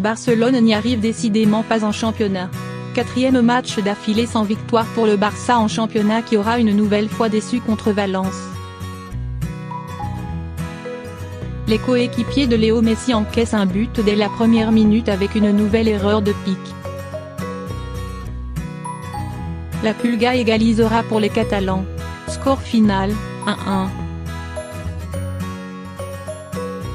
Barcelone n'y arrive décidément pas en championnat. 4e match d'affilée sans victoire pour le Barça en championnat qui aura une nouvelle fois déçu contre Valence. Les coéquipiers de Léo Messi encaissent un but dès la première minute avec une nouvelle erreur de pique. La Pulga égalisera pour les Catalans. Score final, 1-1.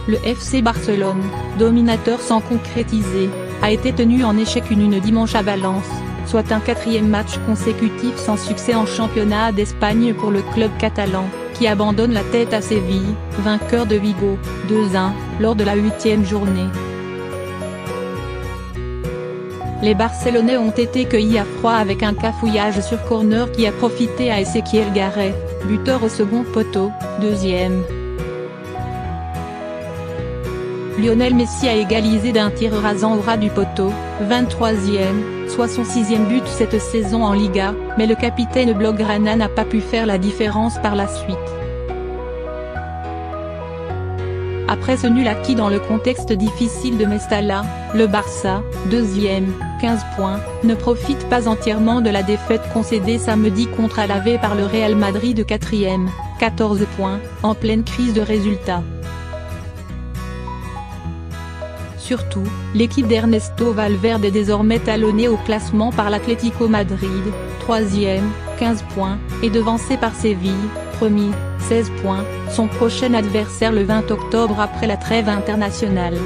Le FC Barcelone, dominateur sans concrétiser, a été tenu en échec une dimanche à Valence, soit un 4e match consécutif sans succès en championnat d'Espagne pour le club catalan, qui abandonne la tête à Séville, vainqueur de Vigo, 2-1, lors de la 8e journée. Les Barcelonais ont été cueillis à froid avec un cafouillage sur corner qui a profité à Ezequiel Garret, buteur au second poteau, 2e. Lionel Messi a égalisé d'un tir rasant au ras du poteau, 23e, soit son 6e but cette saison en Liga, mais le capitaine blaugrana n'a pas pu faire la différence par la suite. Après ce nul acquis dans le contexte difficile de Mestalla, le Barça, 2e, 15 points, ne profite pas entièrement de la défaite concédée samedi contre Alavés par le Real Madrid 4e, 14 points, en pleine crise de résultats. Surtout, l'équipe d'Ernesto Valverde est désormais talonnée au classement par l'Atlético Madrid, 3e, 15 points, et devancée par Séville, 1er, 16 points, son prochain adversaire le 20 octobre après la trêve internationale.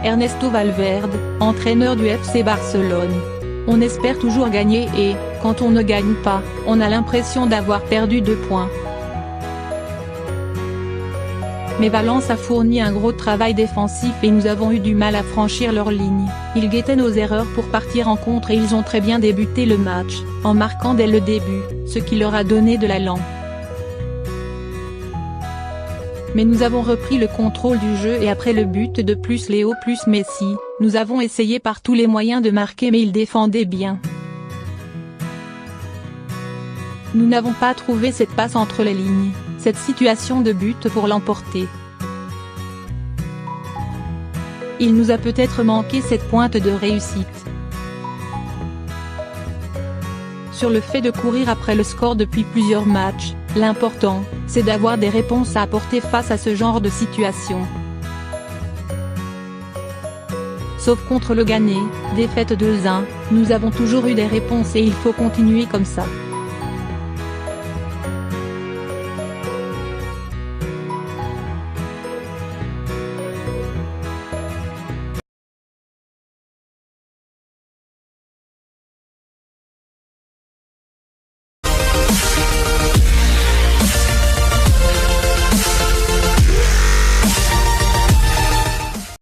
Ernesto Valverde, entraîneur du FC Barcelone. On espère toujours gagner et, quand on ne gagne pas, on a l'impression d'avoir perdu 2 points. Mais Valence a fourni un gros travail défensif et nous avons eu du mal à franchir leur ligne. Ils guettaient nos erreurs pour partir en contre et ils ont très bien débuté le match, en marquant dès le début, ce qui leur a donné de l'allant. Mais nous avons repris le contrôle du jeu et après le but de plus Léo plus Messi, nous avons essayé par tous les moyens de marquer mais ils défendaient bien. Nous n'avons pas trouvé cette passe entre les lignes, cette situation de but pour l'emporter. Il nous a peut-être manqué cette pointe de réussite. Sur le fait de courir après le score depuis plusieurs matchs, l'important, c'est d'avoir des réponses à apporter face à ce genre de situation. Sauf contre le Ghané, défaite 2-1, nous avons toujours eu des réponses et il faut continuer comme ça.